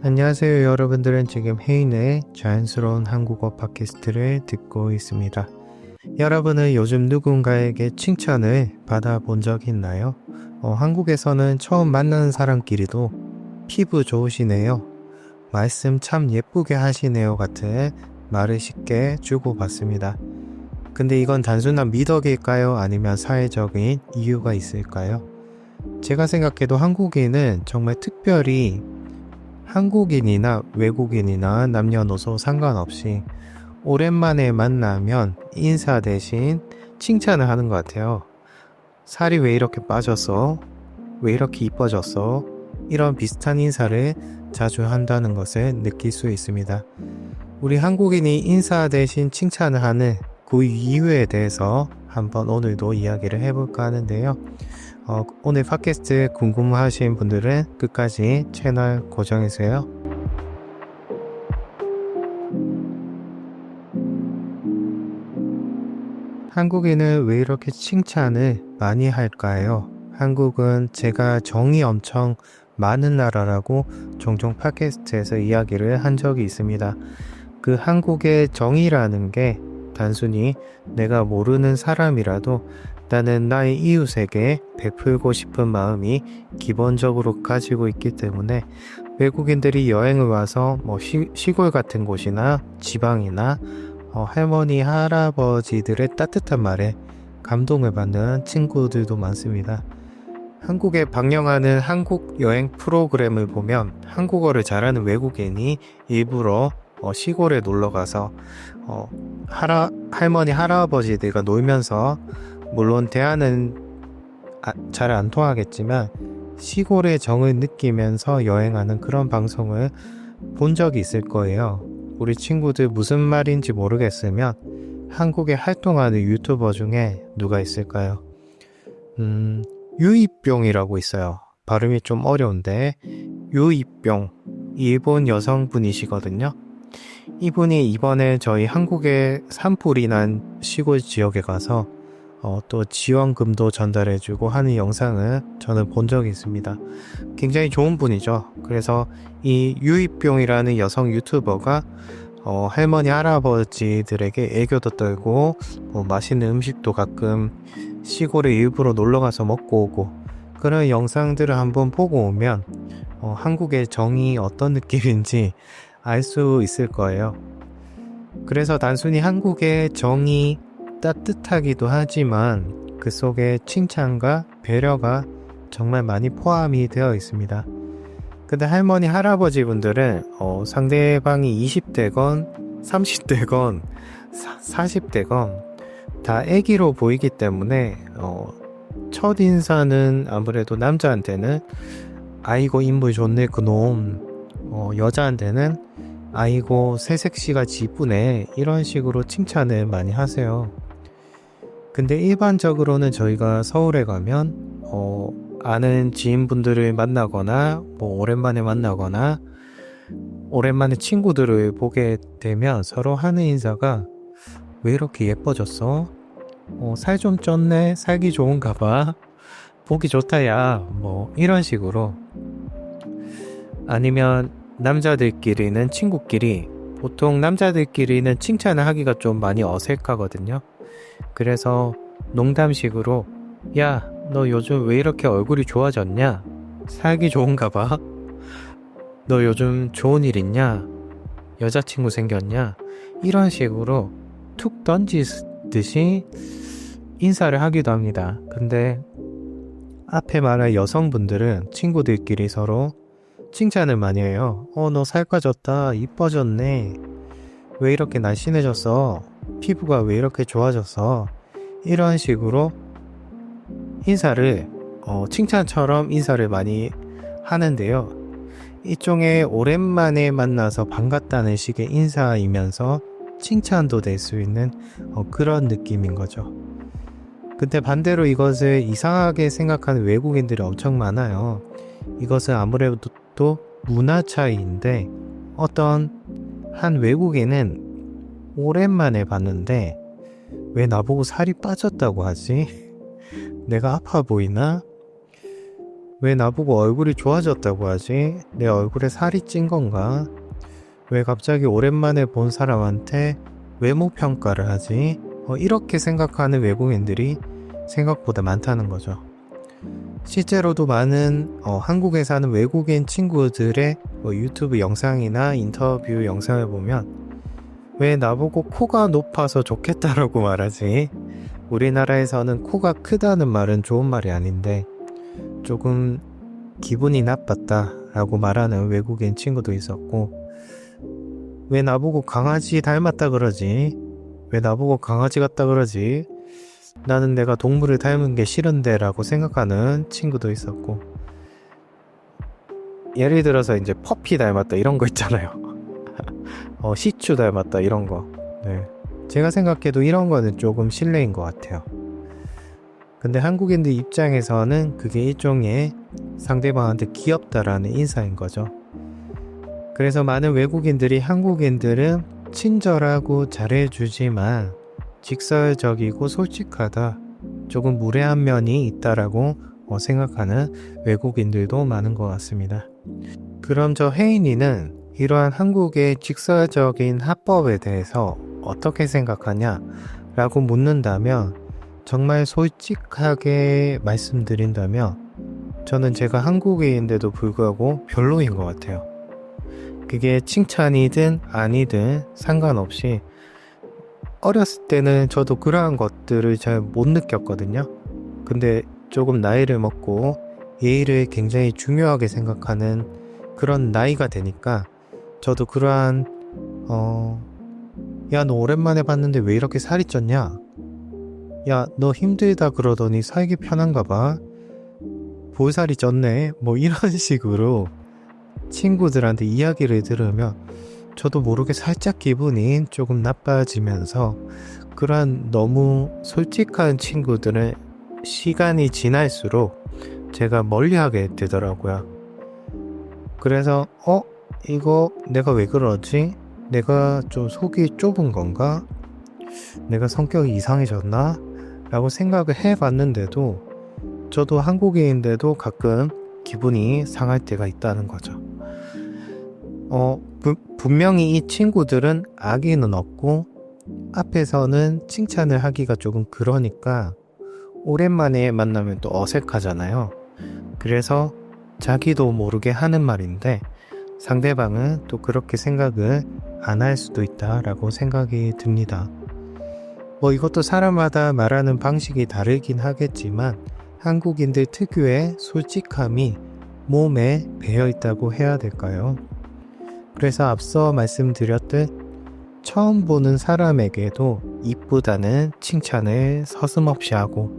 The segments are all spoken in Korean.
안녕하세요. 여러분들은 지금 혜인의 자연스러운 한국어 팟캐스트를 듣고 있습니다. 여러분은 요즘 누군가에게 칭찬을 받아본 적 있나요? 한국에서는 처음 만나는 사람끼리도 피부 좋으시네요, 말씀 참 예쁘게 하시네요 같은 말을 쉽게 주고받습니다. 근데 이건 단순한 미덕일까요? 아니면 사회적인 이유가 있을까요? 제가 생각해도 한국인은 정말 특별히 한국인이나 외국인이나 남녀노소 상관없이 오랜만에 만나면 인사 대신 칭찬을 하는 것 같아요. 살이 왜 이렇게 빠졌어? 왜 이렇게 이뻐졌어? 이런 비슷한 인사를 자주 한다는 것을 느낄 수 있습니다. 우리 한국인이 인사 대신 칭찬을 하는 그 이유에 대해서 한번 오늘도 이야기를 해볼까 하는데요. 오늘 팟캐스트 궁금하신 분들은 끝까지 채널 고정해주세요. 한국인은 왜 이렇게 칭찬을 많이 할까요? 한국은 제가 정이 엄청 많은 나라라고 종종 팟캐스트에서 이야기를 한 적이 있습니다. 그 한국의 정이라는 게 단순히 내가 모르는 사람이라도 나는 나의 이웃에게 베풀고 싶은 마음이 기본적으로 가지고 있기 때문에 외국인들이 여행을 와서 시골 같은 곳이나 지방이나 할머니, 할아버지들의 따뜻한 말에 감동을 받는 친구들도 많습니다. 한국에 방영하는 한국 여행 프로그램을 보면 한국어를 잘하는 외국인이 일부러 시골에 놀러가서 할머니, 할아버지들과 놀면서, 물론 대화는 잘 안 통하겠지만 시골의 정을 느끼면서 여행하는 그런 방송을 본 적이 있을 거예요. 우리 친구들 무슨 말인지 모르겠으면 한국에 활동하는 유튜버 중에 누가 있을까요? 유이뿅이라고 있어요. 발음이 좀 어려운데 유이뿅, 일본 여성분이시거든요. 이분이 이번에 저희 한국의 산불이 난 시골 지역에 가서 또 지원금도 전달해주고 하는 영상을 저는 본 적이 있습니다. 굉장히 좋은 분이죠. 그래서 이 유이뿅이라는 여성 유튜버가 할머니, 할아버지들에게 애교도 떨고 맛있는 음식도 가끔 시골에 일부러 놀러가서 먹고 오고, 그런 영상들을 한번 보고 오면 한국의 정이 어떤 느낌인지 알 수 있을 거예요. 그래서 단순히 한국의 정이 따뜻하기도 하지만 그 속에 칭찬과 배려가 정말 많이 포함이 되어 있습니다. 근데 할머니, 할아버지 분들은 상대방이 20대건 30대건 40대건 다 애기로 보이기 때문에 첫인사는 아무래도 남자한테는 아이고 인물 좋네 그놈, 여자한테는 아이고 새색시같이 이쁘네, 이런 식으로 칭찬을 많이 하세요. 근데 일반적으로는 저희가 서울에 가면 아는 지인분들을 만나거나 오랜만에 만나거나 오랜만에 친구들을 보게 되면 서로 하는 인사가 왜 이렇게 예뻐졌어? 살 좀 쪘네? 살기 좋은가 봐. 보기 좋다 야. 이런 식으로. 아니면 남자들끼리는, 친구끼리 보통 남자들끼리는 칭찬을 하기가 좀 많이 어색하거든요. 그래서 농담식으로 야, 너 요즘 왜 이렇게 얼굴이 좋아졌냐? 살기 좋은가 봐. 너 요즘 좋은 일 있냐? 여자친구 생겼냐? 이런 식으로 툭 던지듯이 인사를 하기도 합니다. 근데 앞에 말할 여성분들은 친구들끼리 서로 칭찬을 많이 해요. 너 살 빠졌다, 이뻐졌네, 왜 이렇게 날씬해졌어, 피부가 왜 이렇게 좋아졌어, 이런 식으로 인사를 칭찬처럼 인사를 많이 하는데요. 일종의 오랜만에 만나서 반갑다는 식의 인사이면서 칭찬도 될 수 있는 그런 느낌인 거죠. 근데 반대로 이것을 이상하게 생각하는 외국인들이 엄청 많아요. 이것은 아무래도 또 문화 차이인데, 어떤 한 외국인은 오랜만에 봤는데 왜 나보고 살이 빠졌다고 하지? 내가 아파 보이나? 왜 나보고 얼굴이 좋아졌다고 하지? 내 얼굴에 살이 찐 건가? 왜 갑자기 오랜만에 본 사람한테 외모 평가를 하지? 이렇게 생각하는 외국인들이 생각보다 많다는 거죠. 실제로도 많은 한국에 사는 외국인 친구들의 유튜브 영상이나 인터뷰 영상을 보면 왜 나보고 코가 높아서 좋겠다라고 말하지? 우리나라에서는 코가 크다는 말은 좋은 말이 아닌데 조금 기분이 나빴다라고 말하는 외국인 친구도 있었고, 왜 나보고 강아지 닮았다 그러지? 왜 나보고 강아지 같다 그러지? 나는 내가 동물을 닮은 게 싫은데 라고 생각하는 친구도 있었고, 예를 들어서 이제 퍼피 닮았다 이런 거 있잖아요. 시츄 닮았다 이런 거. 네. 제가 생각해도 이런 거는 조금 실례인 것 같아요. 근데 한국인들 입장에서는 그게 일종의 상대방한테 귀엽다라는 인사인 거죠. 그래서 많은 외국인들이 한국인들은 친절하고 잘해주지만 직설적이고 솔직하다, 조금 무례한 면이 있다라고 생각하는 외국인들도 많은 것 같습니다. 그럼 저 혜인이는 이러한 한국의 직설적인 화법에 대해서 어떻게 생각하냐 라고 묻는다면, 정말 솔직하게 말씀드린다면 저는 제가 한국인인데도 불구하고 별로인 것 같아요. 그게 칭찬이든 아니든 상관없이 어렸을 때는 저도 그러한 것들을 잘 못 느꼈거든요. 근데 조금 나이를 먹고 예의를 굉장히 중요하게 생각하는 그런 나이가 되니까 저도 그러한 야, 너 오랜만에 봤는데 왜 이렇게 살이 쪘냐? 야, 너 힘들다 그러더니 살기 편한가 봐. 볼살이 쪘네. 뭐 이런 식으로 친구들한테 이야기를 들으면 저도 모르게 살짝 기분이 조금 나빠지면서, 그러한 너무 솔직한 친구들은 시간이 지날수록 제가 멀리하게 되더라고요. 그래서 이거 내가 왜 그러지? 내가 좀 속이 좁은 건가? 내가 성격이 이상해졌나? 라고 생각을 해봤는데도 저도 한국인인데도 가끔 기분이 상할 때가 있다는 거죠. 분명히 이 친구들은 악의는 없고 앞에서는 칭찬을 하기가 조금 그러니까 오랜만에 만나면 또 어색하잖아요. 그래서 자기도 모르게 하는 말인데 상대방은 또 그렇게 생각을 안 할 수도 있다라고 생각이 듭니다. 이것도 사람마다 말하는 방식이 다르긴 하겠지만 한국인들 특유의 솔직함이 몸에 배어 있다고 해야 될까요? 그래서 앞서 말씀드렸듯 처음 보는 사람에게도 이쁘다는 칭찬을 서슴없이 하고,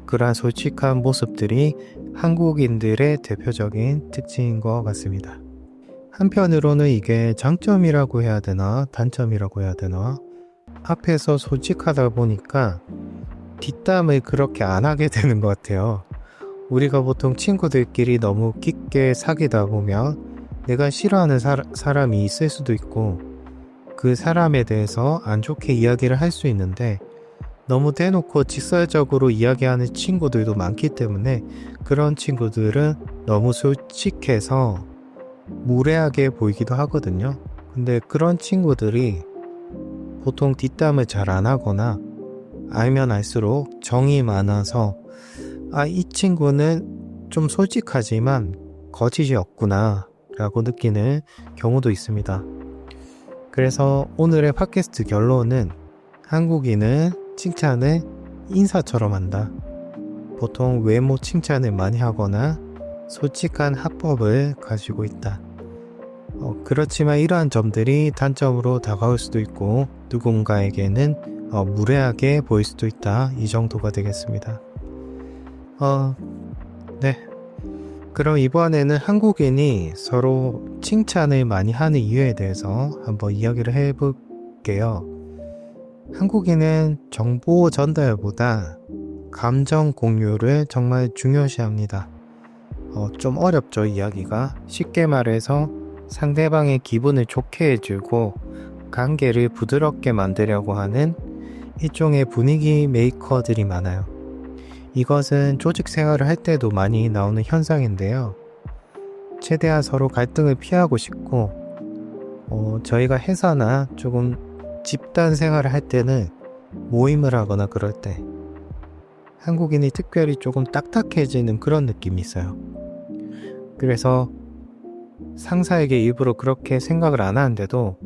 그러한 솔직한 모습들이 한국인들의 대표적인 특징인 것 같습니다. 한편으로는 이게 장점이라고 해야 되나 단점이라고 해야 되나, 앞에서 솔직하다 보니까 뒷담을 그렇게 안 하게 되는 것 같아요. 우리가 보통 친구들끼리 너무 깊게 사귀다 보면 내가 싫어하는 사람이 있을 수도 있고 그 사람에 대해서 안 좋게 이야기를 할 수 있는데, 너무 대놓고 직설적으로 이야기하는 친구들도 많기 때문에 그런 친구들은 너무 솔직해서 무례하게 보이기도 하거든요. 근데 그런 친구들이 보통 뒷담을 잘 안 하거나 알면 알수록 정이 많아서 이 친구는 좀 솔직하지만 거짓이 없구나 라고 느끼는 경우도 있습니다. 그래서 오늘의 팟캐스트 결론은 한국인은 칭찬을 인사처럼 한다. 보통 외모 칭찬을 많이 하거나 솔직한 화법을 가지고 있다. 그렇지만 이러한 점들이 단점으로 다가올 수도 있고 누군가에게는 무례하게 보일 수도 있다. 이 정도가 되겠습니다. 네. 그럼 이번에는 한국인이 서로 칭찬을 많이 하는 이유에 대해서 한번 이야기를 해볼게요. 한국인은 정보 전달보다 감정 공유를 정말 중요시합니다. 좀 어렵죠, 이야기가. 쉽게 말해서 상대방의 기분을 좋게 해주고 관계를 부드럽게 만들려고 하는 일종의 분위기 메이커들이 많아요. 이것은 조직 생활을 할 때도 많이 나오는 현상인데요. 최대한 서로 갈등을 피하고 싶고, 저희가 회사나 조금 집단 생활을 할 때는 모임을 하거나 그럴 때 한국인이 특별히 조금 딱딱해지는 그런 느낌이 있어요. 그래서 상사에게 일부러 그렇게 생각을 안 하는데도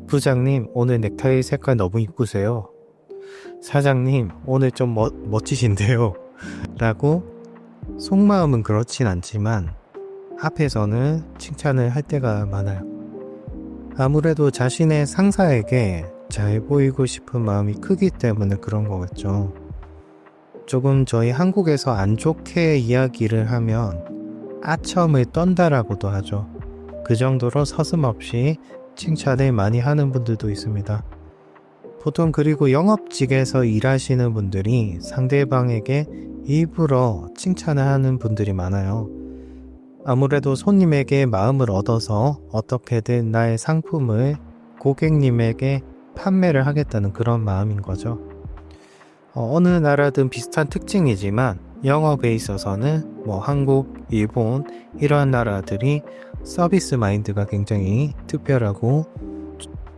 부장님 오늘 넥타이 색깔 너무 이쁘세요. 사장님 오늘 좀 멋지신데요. 라고 속마음은 그렇진 않지만 앞에서는 칭찬을 할 때가 많아요. 아무래도 자신의 상사에게 잘 보이고 싶은 마음이 크기 때문에 그런 거겠죠. 조금 저희 한국에서 안 좋게 이야기를 하면 아첨을 떤다라고도 하죠. 그 정도로 서슴없이 칭찬을 많이 하는 분들도 있습니다. 보통 그리고 영업직에서 일하시는 분들이 상대방에게 일부러 칭찬을 하는 분들이 많아요. 아무래도 손님에게 마음을 얻어서 어떻게든 나의 상품을 고객님에게 판매를 하겠다는 그런 마음인 거죠. 어느 나라든 비슷한 특징이지만 영업에 있어서는 한국, 일본 이러한 나라들이 서비스 마인드가 굉장히 특별하고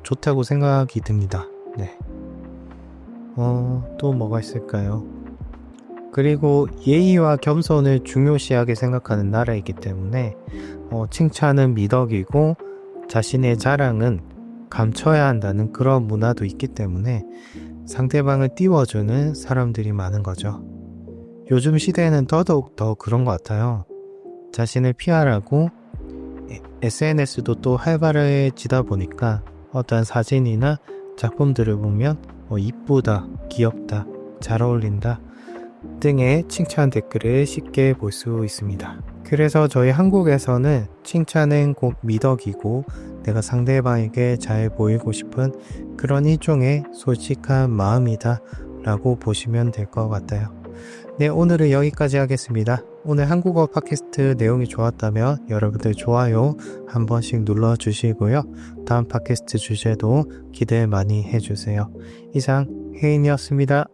좋다고 생각이 듭니다. 네. 또 뭐가 있을까요? 그리고 예의와 겸손을 중요시하게 생각하는 나라이기 때문에 칭찬은 미덕이고 자신의 자랑은 감춰야 한다는 그런 문화도 있기 때문에 상대방을 띄워주는 사람들이 많은 거죠. 요즘 시대에는 더더욱 더 그런 것 같아요. 자신을 피하라고 SNS도 또 활발해지다 보니까 어떠한 사진이나 작품들을 보면 이쁘다, 귀엽다, 잘 어울린다 등의 칭찬 댓글을 쉽게 볼 수 있습니다. 그래서 저희 한국에서는 칭찬은 곧 미덕이고 내가 상대방에게 잘 보이고 싶은 그런 일종의 솔직한 마음이다 라고 보시면 될 것 같아요. 네, 오늘은 여기까지 하겠습니다. 오늘 한국어 팟캐스트 내용이 좋았다면 여러분들 좋아요 한 번씩 눌러주시고요. 다음 팟캐스트 주제도 기대 많이 해주세요. 이상 혜인이었습니다.